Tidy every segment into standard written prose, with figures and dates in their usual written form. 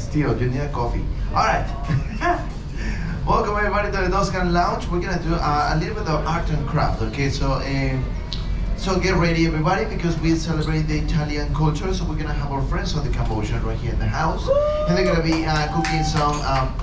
Still, you need a coffee. All right. Welcome everybody to the Alaskan Lounge. We're gonna do a little bit of art and craft. Okay, so get ready everybody because we celebrate the Italian culture. So we're gonna have our friends of the Cambodian right here in the house, and they're gonna be cooking some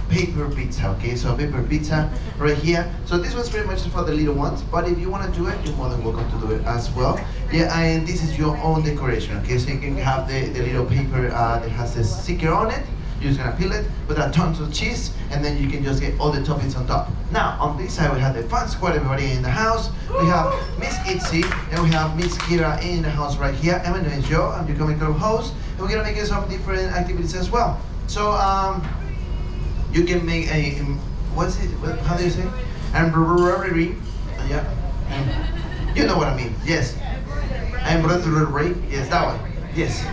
paper pizza. Okay, so paper pizza right here. So this one's pretty much for the little ones, but if you want to do it, you're more than welcome to do it as well. Yeah, and this is your own decoration. Okay, so you can have the little paper that has a sticker on it. You're just gonna peel it, put tons of cheese, and then you can just get all the toppings on top. Now, on this side, we have the fun squad, everybody in the house. We have Miss Itzy, and we have Miss Kira in the house right here. And my name is Joe, I'm your Comic Club host, and we're gonna make some different activities as well. So, you can make a, what's it, how do you say? Embroidery, yeah. You know what I mean, yes. Embroidery, yes, that one, yes.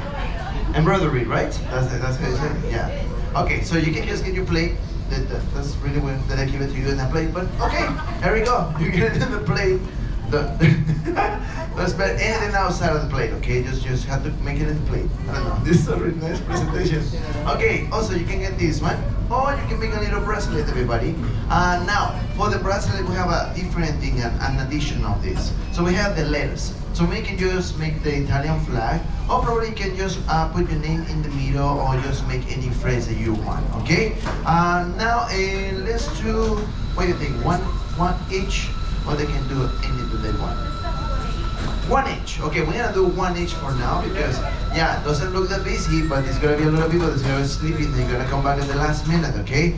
Embroidery, right? That's how you say it? Yeah. Okay, so you can just get your plate. That's really weird that I give it to you in a plate, but okay, there we go. You get it in the plate. Don't spend anything outside of the plate, okay? Just have to make it in the plate. I don't know. This is a really nice presentation. Okay, also you can get this one, or you can make a little bracelet, everybody. Now, for the bracelet, we have a different thing, an addition of this. So we have the letters. So we can just make the Italian flag, or probably you can just put your name in the middle, or just make any phrase that you want, okay? Now, let's do, what do you think, one each, or they can do anything they want? One each. Okay, we're gonna do one each for now because, yeah, it doesn't look that busy, but there's gonna be a lot of people that's gonna be sleeping, they're gonna come back at the last minute, okay?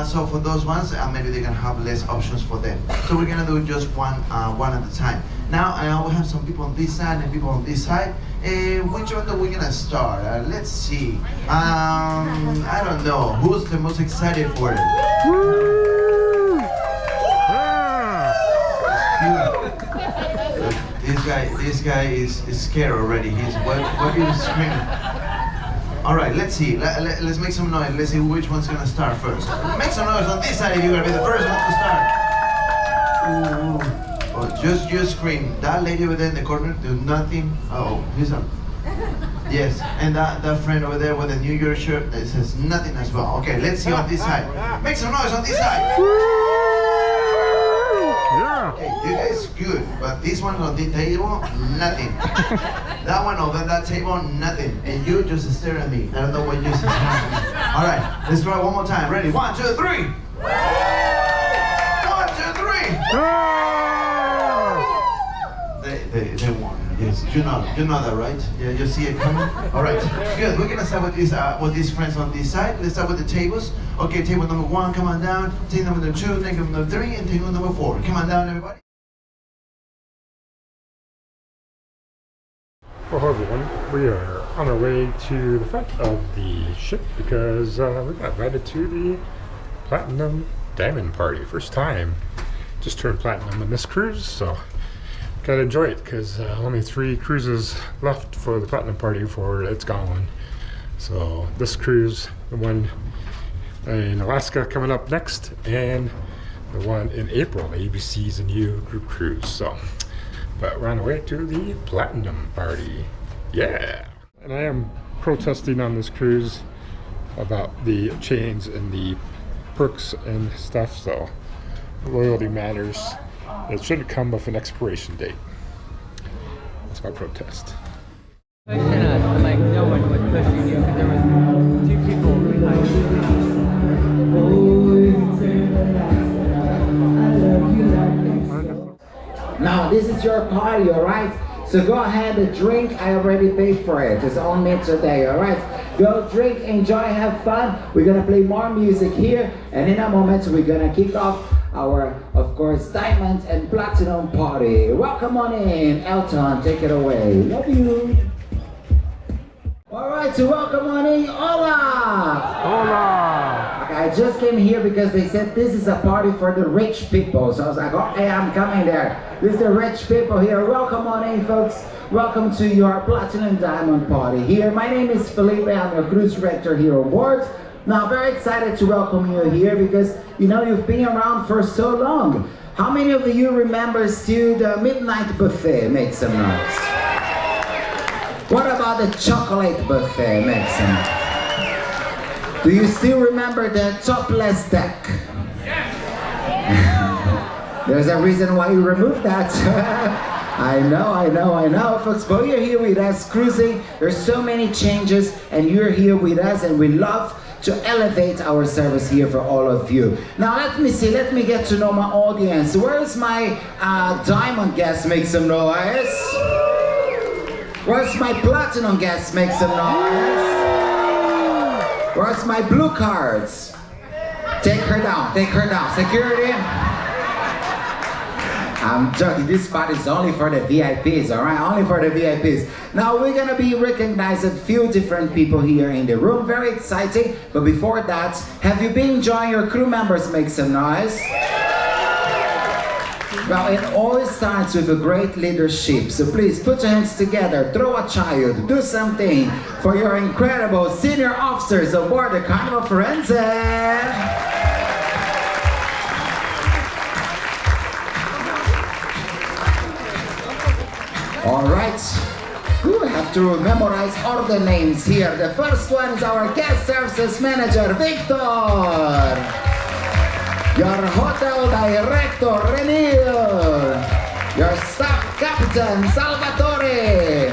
So for those ones, maybe they're gonna have less options for them. So we're gonna do just one at a time. Now, I will have some people on this side and people on this side. Which one are we gonna start? Let's see. I don't know. Who's the most excited for it? Woo! This guy is scared already. He's what are you screaming? All right, let's see. Let's make some noise. Let's see which one's gonna start first. Make some noise on this side if you're gonna be the first one to start. Ooh. Oh, just scream. That lady over there in the corner, do nothing. Oh, he's on. Yes, and that friend over there with the New Year shirt that says nothing as well. Okay, let's see on this side. Make some noise on this side. Yeah. Okay, you guys good, but this one on the table, nothing. That one over that table, nothing. And you just stare at me. I don't know what you just happening. All right, let's try one more time. Ready? 1, 2, 3. 1, 2, 3. They won. Yes, you know that, right? Yeah, you see it coming. All right, good. We're gonna start with these friends on this side. Let's start with the tables. Okay, table number 1, come on down. Table number 2, table number 3, and table number 4. Come on down, everybody. Well, hello everyone. We are on our way to the front of the ship because we got invited to the Platinum Diamond Party. First time. Just turned platinum on this cruise, so gotta enjoy it because only 3 cruises left for the Platinum Party before it's gone. So this cruise, the one in Alaska coming up next, and the one in April, ABC's a new group cruise. So, but we're on the way to the Platinum Party. Yeah! And I am protesting on this cruise about the chains and the perks and stuff, so loyalty matters. It shouldn't come with an expiration date. That's my protest. Like no one was pushing you because there was 2 people behind you. Now this is your party, alright? So go ahead and drink. I already paid for it. It's only today, alright? Go drink, enjoy, have fun. We're gonna play more music here, and in a moment we're gonna kick off our, of course, Diamond and Platinum Party. Welcome on in. Elton, take it away. Love you. Alright, so welcome on in. Hola! Hola! Okay, I just came here because they said this is a party for the rich people. So I was like, okay, I'm coming there. This is the rich people here. Welcome on in, folks. Welcome to your Platinum Diamond Party here. My name is Felipe. I'm your cruise director here on board. Now, very excited to welcome you here because, you know, you've been around for so long. How many of you remember still the midnight buffet? Make some noise. What about the chocolate buffet? Make some noise. Do you still remember the topless deck? There's a reason why you removed that. I know, folks, but you're here with us cruising. There's so many changes, and you're here with us, and we love to elevate our service here for all of you. Now let me see, let me get to know my audience. Where's my diamond guest? Make some noise. Where's my platinum guest? Make some noise. Where's my blue cards? Take her down, security. I'm joking, this spot is only for the VIPs, alright? Only for the VIPs. Now we're gonna be recognizing a few different people here in the room. Very exciting, but before that, have you been enjoying your crew members? Make some noise. Well, it always starts with a great leadership, so please put your hands together, throw a child, do something for your incredible senior officers aboard the Carnival Firenze. All right, we have to memorize all the names here. The first one is our guest services manager, Victor. Your hotel director, Renil. Your staff captain, Salvatore.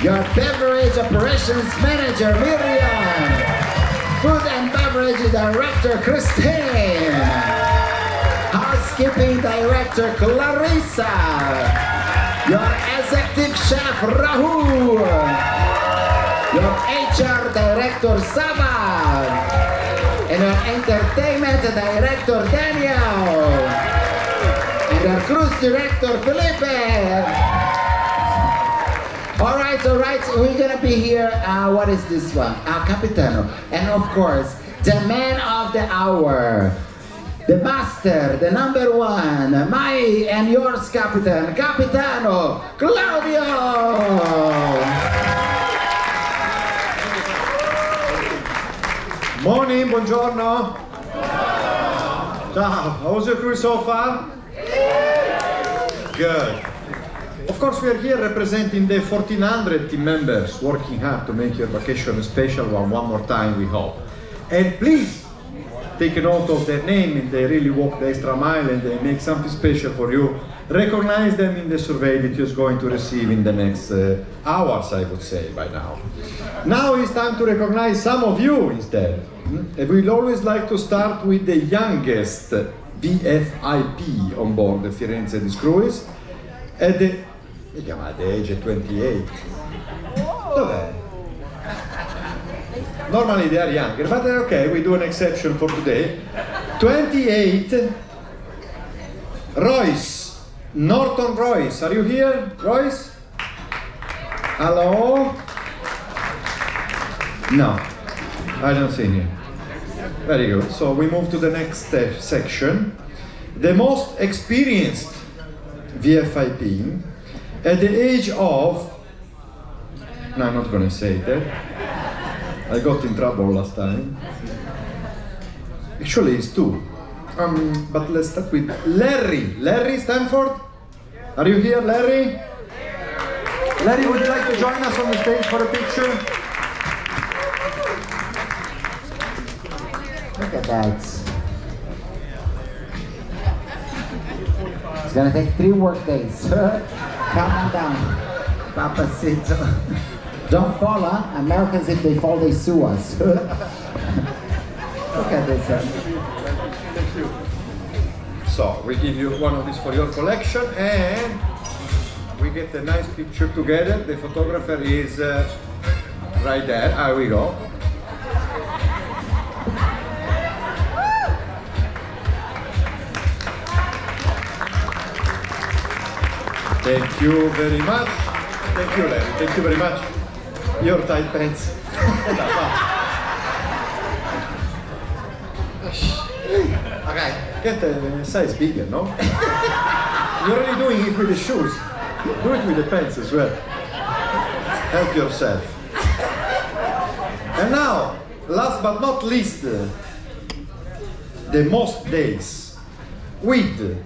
Your beverage operations manager, Miriam. Food and beverage director, Christine. Housekeeping director, Clarissa. Your executive chef, Rahul. Your HR director, Saba. And your entertainment director, Daniel. And your cruise director, Felipe. All right, we're gonna be here. What is this one? Capitano. And of course, the man of the hour. The master, the number one, my and yours, Capitan, Capitano, Claudio! Morning, buongiorno. Ciao, how was your cruise so far? Good. Of course, we are here representing the 1400 team members working hard to make your vacation a special one more time, we hope. And please, take a note of their name if they really walk the extra mile and they make something special for you. Recognize them in the survey that you're going to receive in the next hours, I would say, by now. Now it's time to recognize some of you instead. And we'd always like to start with the youngest VFIP on board the Firenze cruise at the age of 28. Dov'è? Normally they are younger, but okay, we do an exception for today. 28, Royce, Norton Royce. Are you here, Royce? Hello? No, I don't see him. Very good. So we move to the next section. The most experienced VFIP at the age of, no, I'm not going to say that. I got in trouble last time. Actually, it's two. But let's start with Larry. Larry Stanford? Are you here, Larry? Larry, would you like to join us on the stage for a picture? Look at that. It's gonna take 3 work days. Calm on down, Papacito. Don't fall, huh? Americans, if they fall, they sue us. Look at this. Thank you. So, we give you one of these for your collection, and we get a nice picture together. The photographer is right there. Here we go. Thank you very much. Thank you, Larry. Thank you very much. Your tight pants. Okay, get a size bigger, no? You're already doing it with the shoes. Do it with the pants as well. Help yourself. And now, last but not least, the most days with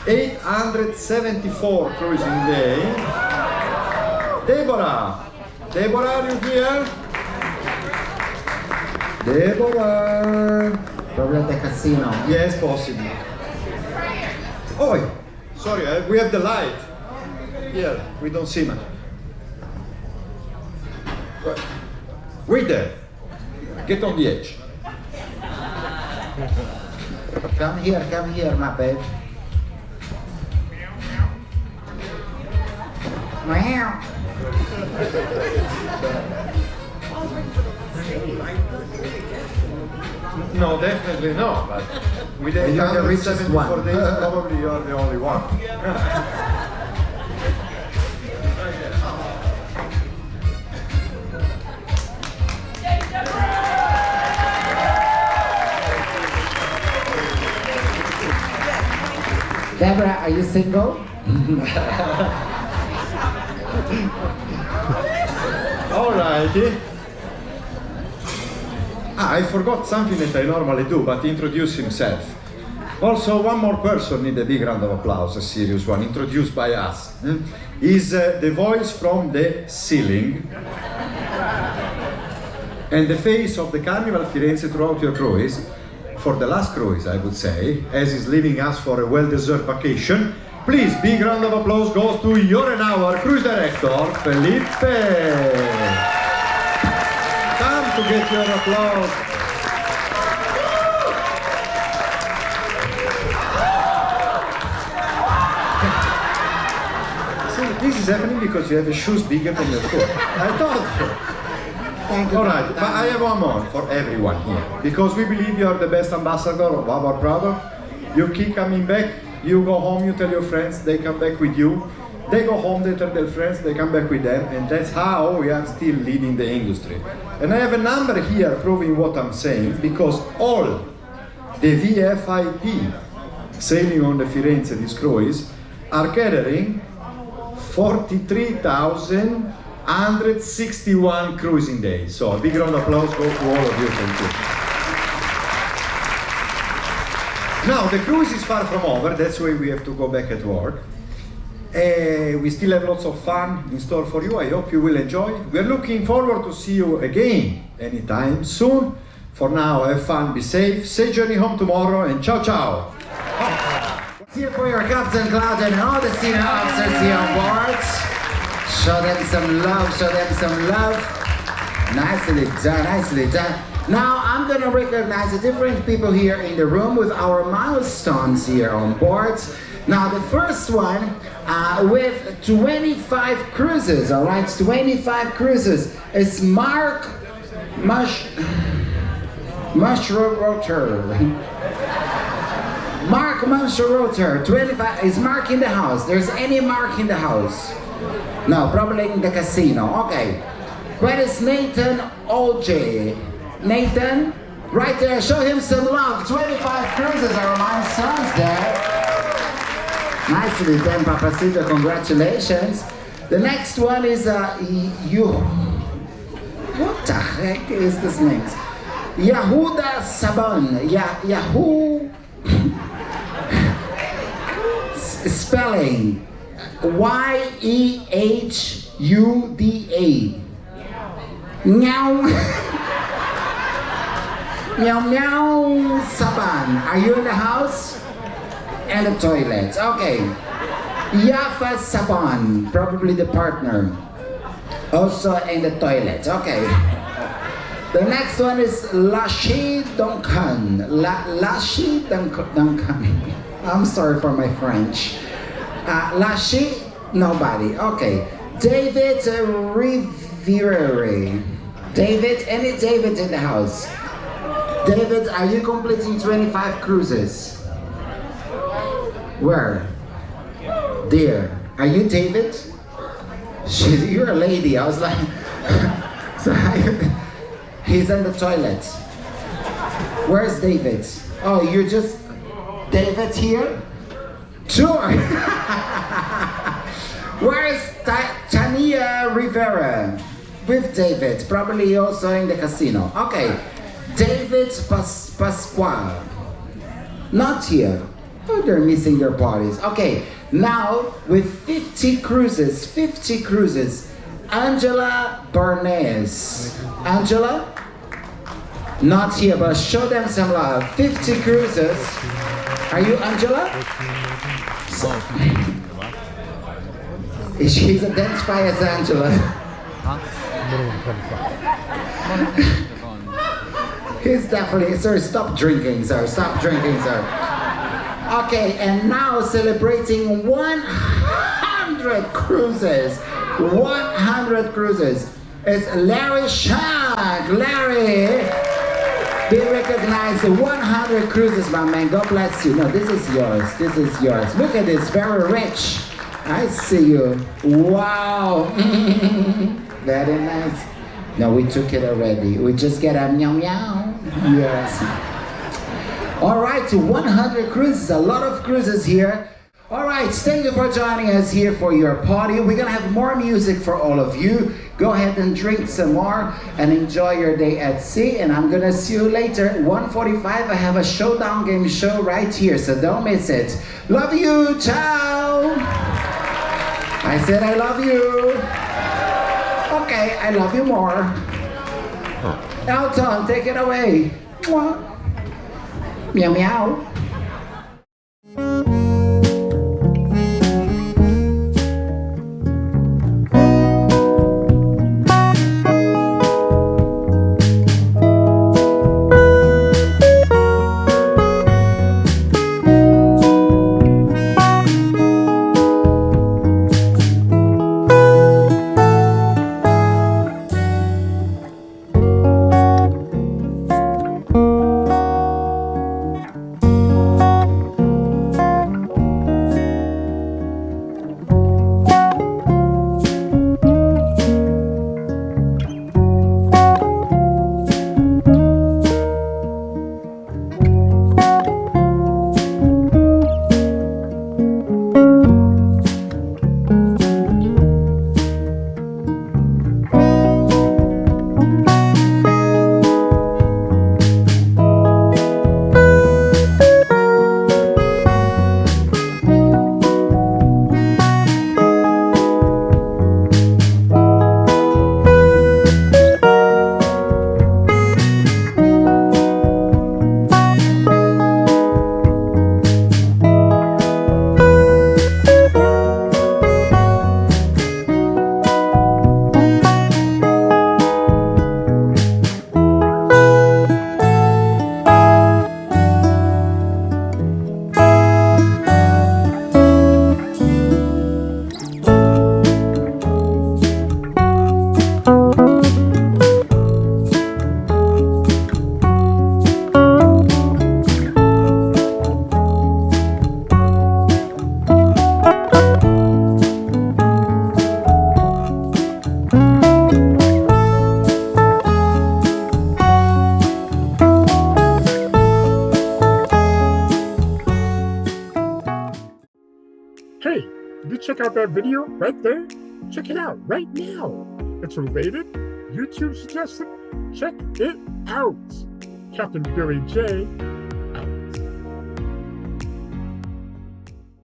874 cruising day. Deborah, are you here? Deborah. Probably at the casino. Yes, possible. Oh, sorry, we have the light. Here, we don't see much. Wait there. Get on the edge. Come here, my babe. Meow. No, definitely no. But with You're the richest 174 one. days, probably you're the only one. Deborah, are you single? Alrighty. I forgot something that I normally do, but introduce himself. Also, one more person need a big round of applause, a serious one, introduced by us. Is the voice from the ceiling and the face of the Carnival Firenze throughout your cruise, for the last cruise, I would say, as he's leaving us for a well-deserved vacation. Please, big round of applause goes to your and our cruise director, Felipe. Come to get your applause. See, this is happening because you have the shoes bigger than your foot. I told you. Thank you. All right, but I have one more for everyone here, because we believe you are the best ambassador of our product. You keep coming back, you go home, you tell your friends, they come back with you. They go home, they tell their friends, they come back with them, and that's how we are still leading the industry. And I have a number here proving what I'm saying, because all the VFIP sailing on the Firenze this cruise are gathering 43,161 cruising days. So a big round of applause goes to all of you. Thank you. Now the cruise is far from over. That's why we have to go back at work. We still have lots of fun in store for you. I hope you will enjoy. We are looking forward to see you again anytime soon. For now, have fun, be safe, safe journey home tomorrow, and ciao ciao. Here for your Captain Cloud and all the senior officers here on board. Show them some love, show them some love. Nicely done, nicely done. Now I'm gonna recognize the different people here in the room with our milestones here on board. Now the first one with 25 cruises, all right, 25 cruises is Mark Mushroter. Mark Mushroter, 25. Is Mark in the house? There's any Mark in the house? No, probably in the casino. Okay. Where is Nathan Olje? Nathan, right there. Show him some love. 25 cruises are my sons there. Nicely done, Papacito. Congratulations. The next one is you. What the heck is this next? Yahuda Saban. Yahoo. Spelling Y-E-H-U-D-A. Meow. Meow meow Saban. Are you in the house? And the toilet. Okay. Yafa Saban, probably the partner. Also in the toilet. Okay. The next one is Lashi Duncan. Lashi Duncan. I'm sorry for my French. Lashi, nobody. Okay. David Riviera. David, any David in the house? David, are you completing 25 cruises? Where? There. Are you David? You're a lady. I was like, he's in the toilet. Where's David? Oh, you're just David here? Sure. Where's Tania Rivera? With David, probably also in the casino. Okay, David Pasquale. Not here. Oh, they're missing their parties. Okay, now with 50 cruises, Angela Barnes. Angela? Not here, but show them some love. 50 cruises. Are you Angela? She's identified as Angela. He's definitely, sir, stop drinking, sir. Stop drinking, sir. Okay, and now celebrating 100 cruises. 100 cruises. It's Larry Shank. Larry, be recognized. 100 cruises, my man. God bless you. No, this is yours. This is yours. Look at this, very rich. I see you. Wow. Very nice. No, we took it already. We just get a meow meow. Yes. All right, 100 cruises. A lot of cruises here. All right, thank you for joining us here for your party. We're gonna have more music for all of you. Go ahead and drink some more and enjoy your day at sea. And I'm gonna see you later. 1:45, I have a showdown game show right here, so don't miss it. Love you, ciao. I said I love you. Okay, I love you more. Elton, take it away. Mwah. Meow meow. Hey, did you check out that video right there? Check it out right now. It's related, YouTube suggested. Check it out. Captain Billy J